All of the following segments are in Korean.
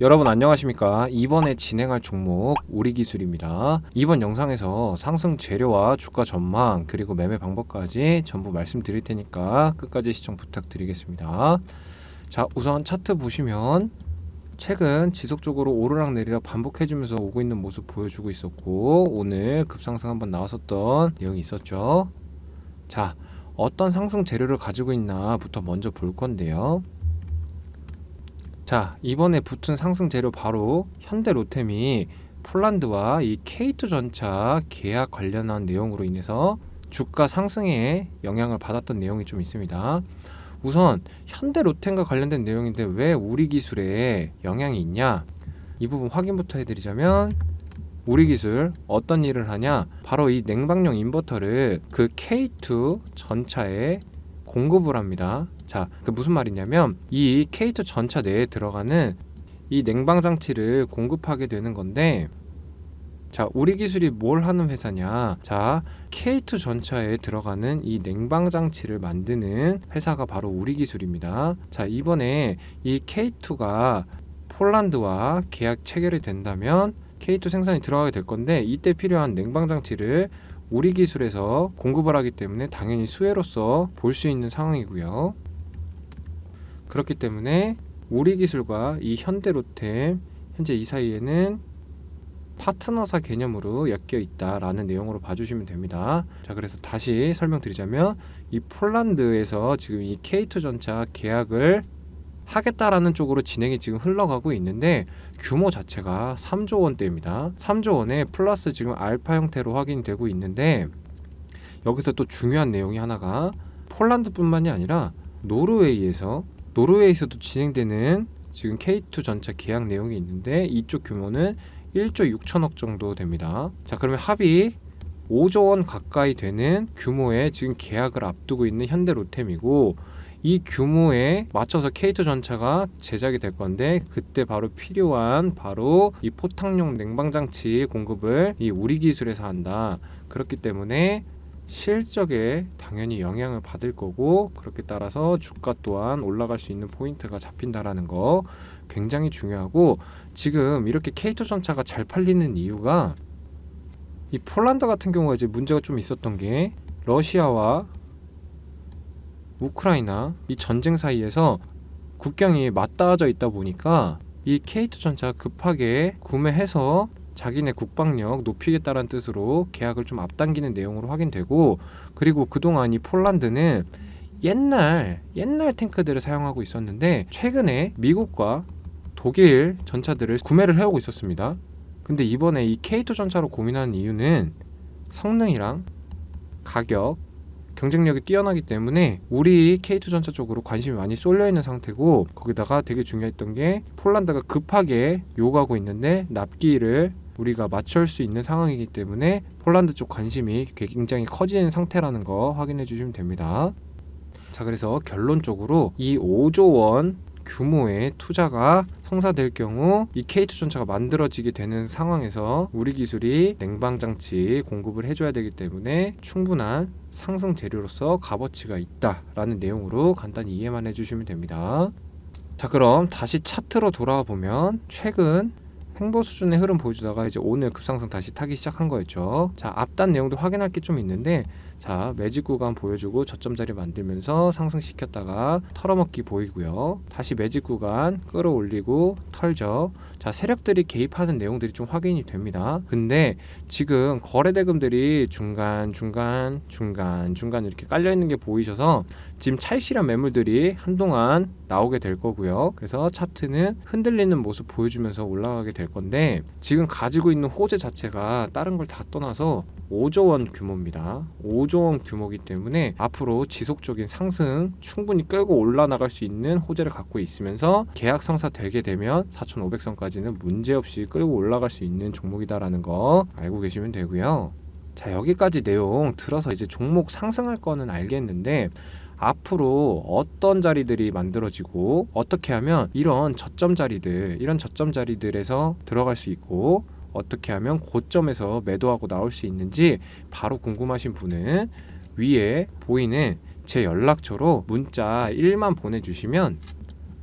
여러분 안녕하십니까. 이번에 진행할 종목 우리기술입니다. 이번 영상에서 상승 재료와 주가 전망 그리고 매매 방법까지 전부 말씀드릴 테니까 끝까지 시청 부탁드리겠습니다. 자, 우선 차트 보시면 최근 지속적으로 오르락 내리락 반복해주면서 오고 있는 모습 보여주고 있었고, 오늘 급상승 한번 나왔었던 내용이 있었죠. 자, 어떤 상승 재료를 가지고 있나부터 먼저 볼 건데요. 자, 이번에 붙은 상승 재료 바로 현대로템이 폴란드와 이 K2 전차 계약 관련한 내용으로 인해서 주가 상승에 영향을 받았던 내용이 좀 있습니다. 우선 현대로템과 관련된 내용인데 왜 우리 기술에 영향이 있냐? 이 부분 확인부터 해드리자면, 우리 기술 어떤 일을 하냐? 바로 이 냉방용 인버터를 그 K2 전차에 공급을 합니다. 자, 그 무슨 말이냐면 이 K2 전차 내에 들어가는 이 냉방 장치를 공급하게 되는 건데, 자, 우리 기술이 뭘 하는 회사냐? 자, K2 전차에 들어가는 이 냉방 장치를 만드는 회사가 바로 우리 기술입니다. 자, 이번에 이 K2가 폴란드와 계약 체결이 된다면 K2 생산이 들어가게 될 건데, 이때 필요한 냉방 장치를 우리 기술에서 공급을 하기 때문에 당연히 수혜로서 볼 수 있는 상황이고요. 그렇기 때문에 우리 기술과 이 현대로템 현재 이 사이에는 파트너사 개념으로 엮여 있다라는 내용으로 봐주시면 됩니다. 자, 그래서 다시 설명드리자면 이 폴란드에서 지금 이 K2 전차 계약을 하겠다라는 쪽으로 진행이 지금 흘러가고 있는데, 규모 자체가 3조 원대입니다. 3조 원에 플러스 지금 알파 형태로 확인되고 있는데, 여기서 또 중요한 내용이 하나가 폴란드뿐만이 아니라 노르웨이에서도 진행되는 지금 K2 전차 계약 내용이 있는데, 이쪽 규모는 1조 6천억 정도 됩니다. 자, 그러면 합이 5조 원 가까이 되는 규모의 지금 계약을 앞두고 있는 현대로템이고, 이 규모에 맞춰서 K2 전차가 제작이 될 건데, 그때 바로 필요한 바로 이 포탕용 냉방장치 공급을 이 우리 기술에서 한다. 그렇기 때문에 실적에 당연히 영향을 받을 거고, 그렇게 따라서 주가 또한 올라갈 수 있는 포인트가 잡힌다라는 거 굉장히 중요하고, 지금 이렇게 K2 전차가 잘 팔리는 이유가, 이 폴란드 같은 경우가 이제 문제가 좀 있었던 게, 러시아와 우크라이나 이 전쟁 사이에서 국경이 맞닿아져 있다 보니까 이 K2 전차 급하게 구매해서 자기네 국방력 높이겠다는 뜻으로 계약을 좀 앞당기는 내용으로 확인되고, 그리고 그동안 이 폴란드는 옛날 탱크들을 사용하고 있었는데, 최근에 미국과 독일 전차들을 구매를 해오고 있었습니다. 근데 이번에 이 K2 전차로 고민하는 이유는 성능이랑 가격, 경쟁력이 뛰어나기 때문에 우리 K2 전차 쪽으로 관심이 많이 쏠려 있는 상태고, 거기다가 되게 중요했던 게 폴란드가 급하게 요구하고 있는데 납기를 우리가 맞출 수 있는 상황이기 때문에 폴란드 쪽 관심이 굉장히 커지는 상태라는 거 확인해 주시면 됩니다. 자, 그래서 결론적으로 이 5조 원 규모의 투자가 성사될 경우 이 K2 전차가 만들어지게 되는 상황에서 우리 기술이 냉방장치 공급을 해줘야 되기 때문에 충분한 상승 재료로서 값어치가 있다라는 내용으로 간단히 이해만 해주시면 됩니다. 자, 그럼 다시 차트로 돌아와 보면 최근 횡보 수준의 흐름 보여주다가 이제 오늘 급상승 다시 타기 시작한 거였죠. 자, 앞단 내용도 확인할 게 좀 있는데, 자, 매직 구간 보여주고 저점 자리 만들면서 상승시켰다가 털어먹기 보이고요. 다시 매직 구간 끌어올리고 털죠. 자, 세력들이 개입하는 내용들이 좀 확인이 됩니다. 근데 지금 거래 대금들이 중간 이렇게 깔려 있는 게 보이셔서 지금 찰실한 매물들이 한동안 나오게 될 거고요. 그래서 차트는 흔들리는 모습 보여주면서 올라가게 될 건데, 지금 가지고 있는 호재 자체가 다른 걸 다 떠나서 5조 원 규모입니다. 5조 원 규모이기 때문에 앞으로 지속적인 상승 충분히 끌고 올라나갈 수 있는 호재를 갖고 있으면서 계약 성사되게 되면 4,500선까지는 문제없이 끌고 올라갈 수 있는 종목이다라는 거 알고 계시면 되고요. 자, 여기까지 내용 들어서 이제 종목 상승할 거는 알겠는데, 앞으로 어떤 자리들이 만들어지고 어떻게 하면 이런 저점 자리들에서 들어갈 수 있고, 어떻게 하면 고점에서 매도하고 나올 수 있는지 바로 궁금하신 분은 위에 보이는 제 연락처로 문자 1만 보내주시면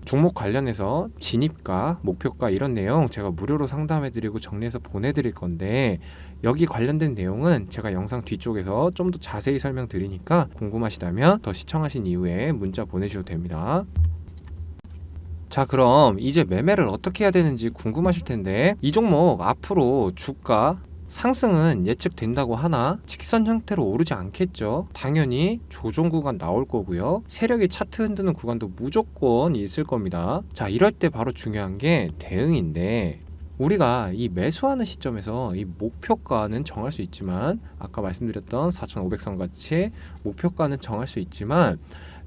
종목 관련해서 진입가, 목표가 이런 내용 제가 무료로 상담해드리고 정리해서 보내드릴 건데 여기 관련된 내용은 제가 영상 뒤쪽에서 좀 더 자세히 설명드리니까 궁금하시다면 더 시청하신 이후에 문자 보내주셔도 됩니다. 자, 그럼 이제 매매를 어떻게 해야 되는지 궁금하실 텐데 이 종목 앞으로 주가 상승은 예측된다고 하나 직선 형태로 오르지 않겠죠. 당연히 조정 구간 나올 거고요. 세력이 차트 흔드는 구간도 무조건 있을 겁니다. 자, 이럴 때 바로 중요한 게 대응인데 우리가 이 매수하는 시점에서 이 목표가는 정할 수 있지만 아까 말씀드렸던 4,500선 같이 목표가는 정할 수 있지만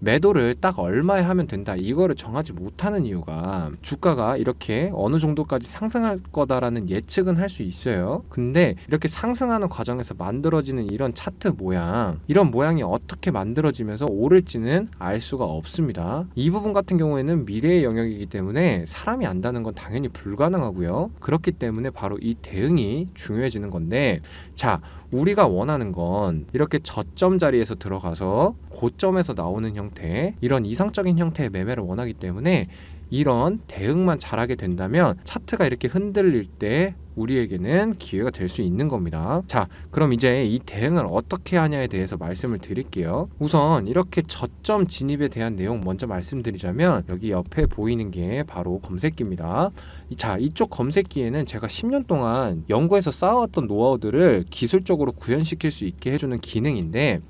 매도를 딱 얼마에 하면 된다 이거를 정하지 못하는 이유가 주가가 이렇게 어느 정도까지 상승할 거다라는 예측은 할 수 있어요. 근데 이렇게 상승하는 과정에서 만들어지는 이런 차트 모양, 이런 모양이 어떻게 만들어지면서 오를지는 알 수가 없습니다. 이 부분 같은 경우에는 미래의 영역이기 때문에 사람이 안다는 건 당연히 불가능하고요. 그렇기 때문에 바로 이 대응이 중요해지는 건데, 자, 우리가 원하는 건 이렇게 저점 자리에서 들어가서 고점에서 나오는 형태, 이런 이상적인 형태의 매매를 원하기 때문에 이런 대응만 잘하게 된다면 차트가 이렇게 흔들릴 때 우리에게는 기회가 될 수 있는 겁니다. 자, 그럼 이제 이 대응을 어떻게 하냐에 대해서 말씀을 드릴게요. 우선 이렇게 저점 진입에 대한 내용 먼저 말씀드리자면 여기 옆에 보이는 게 바로 검색기입니다. 자, 이쪽 검색기에는 제가 10년 동안 연구해서 쌓아왔던 노하우들을 기술적으로 구현시킬 수 있게 해주는 기능인데,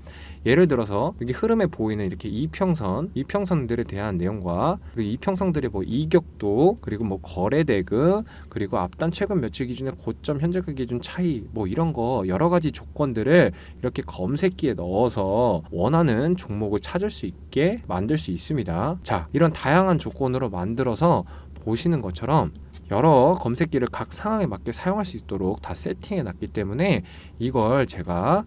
예를 들어서 여기 흐름에 보이는 이렇게 이평선들에 대한 내용과 그리고 이평선들의 뭐 이격도, 그리고 뭐 거래 대금, 그리고 앞단 최근 며칠 기준의 고점 현재가 기준 차이, 뭐 이런 거 여러 가지 조건들을 이렇게 검색기에 넣어서 원하는 종목을 찾을 수 있게 만들 수 있습니다. 자, 이런 다양한 조건으로 만들어서 보시는 것처럼 여러 검색기를 각 상황에 맞게 사용할 수 있도록 다 세팅해 놨기 때문에 이걸 제가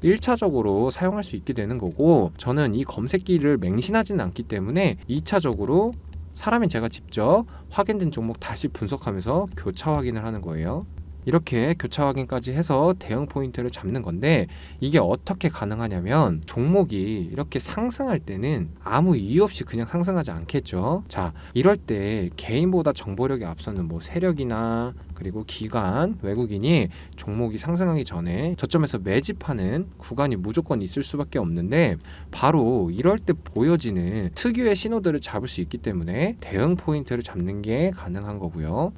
1차적으로 사용할 수 있게 되는 거고, 저는 이 검색기를 맹신하지는 않기 때문에 2차적으로 사람인 제가 직접 확인된 종목 다시 분석하면서 교차 확인을 하는 거예요. 이렇게 교차 확인까지 해서 대응 포인트를 잡는 건데, 이게 어떻게 가능하냐면 종목이 이렇게 상승할 때는 아무 이유 없이 그냥 상승하지 않겠죠. 자, 이럴 때 개인보다 정보력이 앞서는 뭐 세력이나 그리고 기관, 외국인이 종목이 상승하기 전에 저점에서 매집하는 구간이 무조건 있을 수밖에 없는데, 바로 이럴 때 보여지는 특유의 신호들을 잡을 수 있기 때문에 대응 포인트를 잡는 게 가능한 거고요.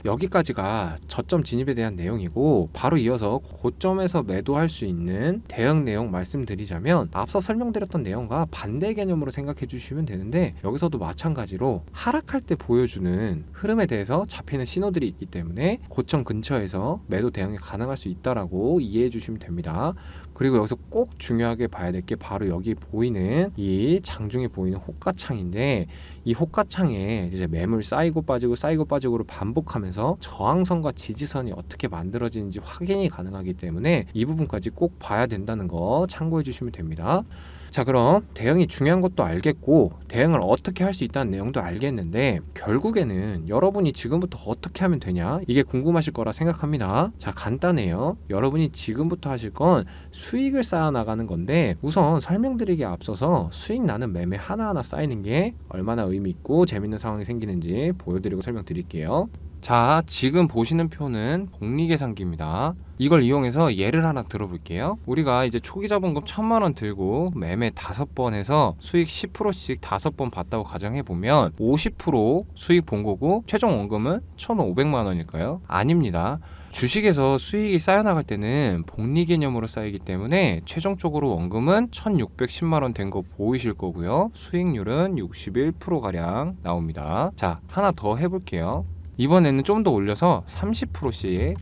여기까지가 저점 진입에 대한 내용이고, 바로 이어서 고점에서 매도할 수 있는 대응 내용 말씀드리자면 앞서 설명드렸던 내용과 반대 개념으로 생각해 주시면 되는데, 여기서도 마찬가지로 하락할 때 보여주는 흐름에 대해서 잡히는 신호들이 있기 때문에 고점 근처에서 매도 대응이 가능할 수 있다라고 이해해 주시면 됩니다. 그리고 여기서 꼭 중요하게 봐야 될 게 바로 여기 보이는 이 장중에 보이는 호가창인데, 이 호가창에 이제 매물 쌓이고 빠지고를 반복하면서 저항선과 지지선이 어떻게 만들어지는지 확인이 가능하기 때문에 이 부분까지 꼭 봐야 된다는 거 참고해 주시면 됩니다. 자, 그럼 대응이 중요한 것도 알겠고 대응을 어떻게 할 수 있다는 내용도 알겠는데, 결국에는 여러분이 지금부터 어떻게 하면 되냐, 이게 궁금하실 거라 생각합니다. 자, 간단해요. 여러분이 지금부터 하실 건 수익을 쌓아 나가는 건데, 우선 설명드리기에 앞서서 수익 나는 매매 하나하나 쌓이는 게 얼마나 의미 있고 재밌는 상황이 생기는지 보여드리고 설명드릴게요. 자, 지금 보시는 표는 복리계산기입니다. 이걸 이용해서 예를 하나 들어볼게요. 우리가 이제 초기 자본금 1,000만원 들고 매매 5번 해서 수익 10%씩 5번 봤다고 가정해보면 50% 수익 본 거고, 최종 원금은 1,500만원일까요? 아닙니다. 주식에서 수익이 쌓여나갈 때는 복리 개념으로 쌓이기 때문에 최종적으로 원금은 1,610만원 된 거 보이실 거고요. 수익률은 61%가량 나옵니다. 자, 하나 더 해볼게요. 이번에는 좀 더 올려서 30%씩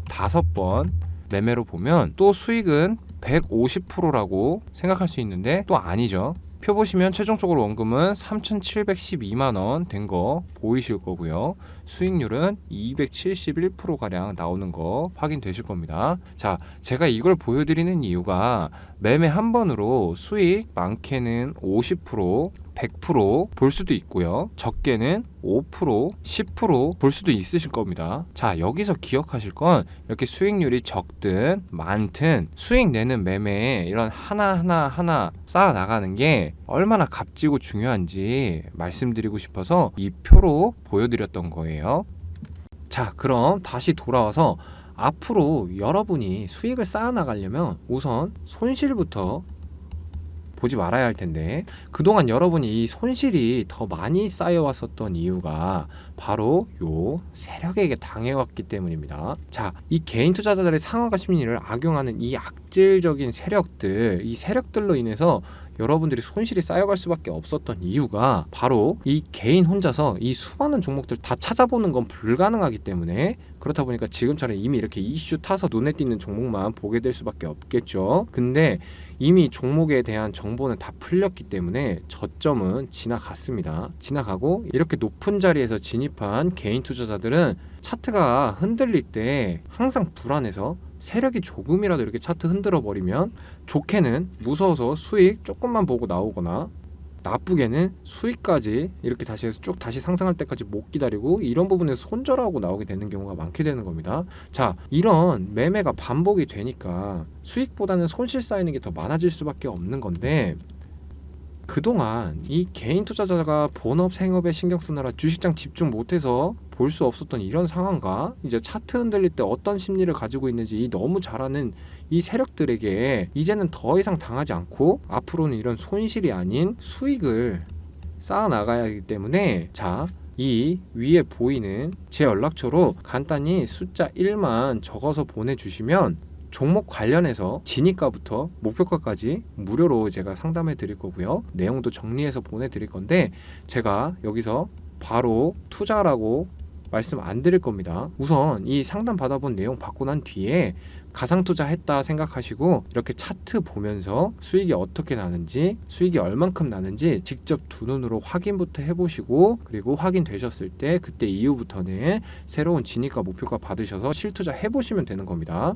5번 매매로 보면 또 수익은 150%라고 생각할 수 있는데 또 아니죠. 표 보시면 최종적으로 원금은 3,712만원 된 거 보이실 거고요. 수익률은 271%가량 나오는 거 확인되실 겁니다. 자, 제가 이걸 보여드리는 이유가 매매 한 번으로 수익 많게는 50%, 100%볼 수도 있고요. 적게는 5%, 10%볼 수도 있으실 겁니다. 자, 여기서 기억하실 건 이렇게 수익률이 적든 많든 수익 내는 매매에 이런 하나 쌓아 나가는 게 얼마나 값지고 중요한지 말씀드리고 싶어서 이 표로 보여드렸던 거예요. 자, 그럼 다시 돌아와서 앞으로 여러분이 수익을 쌓아 나가려면 우선 손실부터 보지 말아야 할 텐데, 그동안 여러분이 이 손실이 더 많이 쌓여왔었던 이유가 바로 요 세력에게 당해왔기 때문입니다. 자, 이 개인 투자자들의 상한가 심리를 악용하는 이 악질적인 세력들, 이 세력들로 인해서 여러분들이 손실이 쌓여갈 수밖에 없었던 이유가 바로 이 개인 혼자서 이 수많은 종목들 다 찾아보는 건 불가능하기 때문에, 그렇다 보니까 지금처럼 이미 이렇게 이슈 타서 눈에 띄는 종목만 보게 될 수밖에 없겠죠. 근데 이미 종목에 대한 정보는 다 풀렸기 때문에 저점은 지나갔습니다. 지나가고 이렇게 높은 자리에서 진입한 개인 투자자들은 차트가 흔들릴 때 항상 불안해서 세력이 조금이라도 이렇게 차트 흔들어 버리면 좋게는 무서워서 수익 조금만 보고 나오거나, 나쁘게는 수익까지 이렇게 다시 해서 쭉 다시 상승할 때까지 못 기다리고 이런 부분에서 손절하고 나오게 되는 경우가 많게 되는 겁니다. 자, 이런 매매가 반복이 되니까 수익보다는 손실 쌓이는 게 더 많아질 수밖에 없는 건데, 그동안 이 개인 투자자가 본업 생업에 신경 쓰느라 주식장 집중 못해서 볼 수 없었던 이런 상황과 이제 차트 흔들릴 때 어떤 심리를 가지고 있는지 이 너무 잘 아는 이 세력들에게 이제는 더 이상 당하지 않고 앞으로는 이런 손실이 아닌 수익을 쌓아 나가야 하기 때문에, 자, 이 위에 보이는 제 연락처로 간단히 숫자 1만 적어서 보내주시면 종목 관련해서 진입가부터 목표가까지 무료로 제가 상담해 드릴 거고요. 내용도 정리해서 보내 드릴 건데, 제가 여기서 바로 투자라고 말씀 안 드릴 겁니다. 우선 이 상담 받아본 내용 받고 난 뒤에 가상 투자했다 생각하시고 이렇게 차트 보면서 수익이 어떻게 나는지, 수익이 얼만큼 나는지 직접 두 눈으로 확인부터 해보시고, 그리고 확인되셨을 때 그때 이후부터는 새로운 진입가 목표가 받으셔서 실투자 해보시면 되는 겁니다.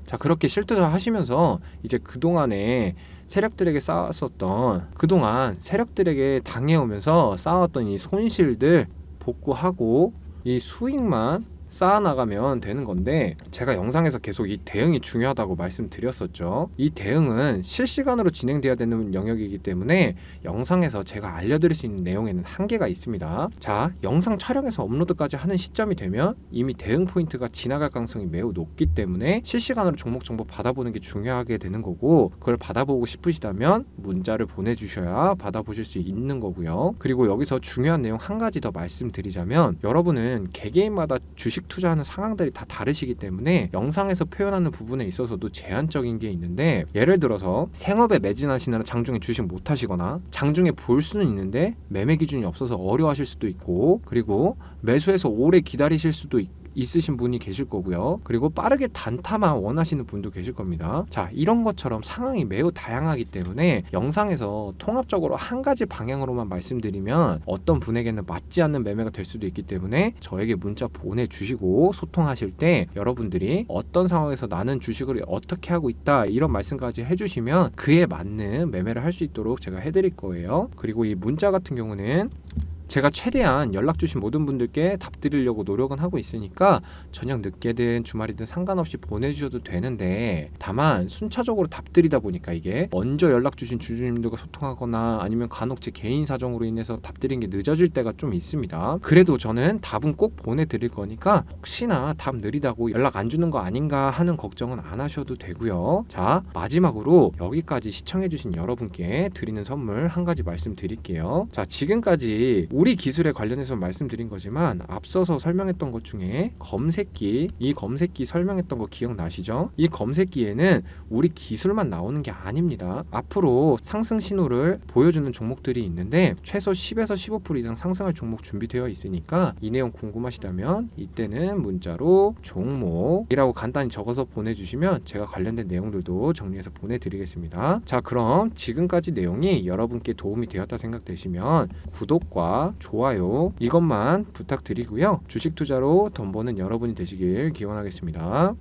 자, 그렇게 실투자 하시면서 이제 그동안에 세력들에게 쌓았었던, 그동안 세력들에게 당해오면서 쌓았던 이 손실들 복구하고 이 수익만 쌓아나가면 되는 건데, 제가 영상에서 계속 이 대응이 중요하다고 말씀드렸었죠. 이 대응은 실시간으로 진행돼야 되는 영역이기 때문에 영상에서 제가 알려드릴 수 있는 내용에는 한계가 있습니다. 자, 영상 촬영해서 업로드까지 하는 시점이 되면 이미 대응 포인트가 지나갈 가능성이 매우 높기 때문에 실시간으로 종목 정보 받아보는 게 중요하게 되는 거고, 그걸 받아보고 싶으시다면 문자를 보내주셔야 받아보실 수 있는 거고요. 그리고 여기서 중요한 내용 한 가지 더 말씀드리자면, 여러분은 개개인마다 주식 투자하는 상황들이 다 다르시기 때문에 영상에서 표현하는 부분에 있어서도 제한적인 게 있는데, 예를 들어서 생업에 매진하시느라 장중에 주식 못 하시거나 장중에 볼 수는 있는데 매매 기준이 없어서 어려워하실 수도 있고, 그리고 매수해서 오래 기다리실 수도 있으신 분이 계실 거고요. 그리고 빠르게 단타만 원하시는 분도 계실 겁니다. 자, 이런 것처럼 상황이 매우 다양하기 때문에 영상에서 통합적으로 한 가지 방향으로만 말씀드리면 어떤 분에게는 맞지 않는 매매가 될 수도 있기 때문에 저에게 문자 보내주시고 소통하실 때 여러분들이 어떤 상황에서 나는 주식을 어떻게 하고 있다 이런 말씀까지 해주시면 그에 맞는 매매를 할 수 있도록 제가 해드릴 거예요. 그리고 이 문자 같은 경우는 제가 최대한 연락 주신 모든 분들께 답 드리려고 노력은 하고 있으니까 저녁 늦게든 주말이든 상관없이 보내주셔도 되는데, 다만 순차적으로 답 드리다 보니까 이게 먼저 연락 주신 주주님들과 소통하거나 아니면 간혹 제 개인 사정으로 인해서 답 드린 게 늦어질 때가 좀 있습니다. 그래도 저는 답은 꼭 보내드릴 거니까 혹시나 답 느리다고 연락 안 주는 거 아닌가 하는 걱정은 안 하셔도 되고요. 자, 마지막으로 여기까지 시청해주신 여러분께 드리는 선물 한 가지 말씀드릴게요. 자, 지금까지 우리 기술에 관련해서 말씀드린 거지만 앞서서 설명했던 것 중에 검색기, 이 검색기 설명했던 거 기억나시죠? 이 검색기에는 우리 기술만 나오는 게 아닙니다. 앞으로 상승 신호를 보여주는 종목들이 있는데 최소 10에서 15% 이상 상승할 종목 준비되어 있으니까 이 내용 궁금하시다면 이때는 문자로 종목이라고 간단히 적어서 보내주시면 제가 관련된 내용들도 정리해서 보내드리겠습니다. 자, 그럼 지금까지 내용이 여러분께 도움이 되었다 생각되시면 구독과 좋아요 이것만 부탁드리고요. 주식 투자로 돈 버는 여러분이 되시길 기원하겠습니다.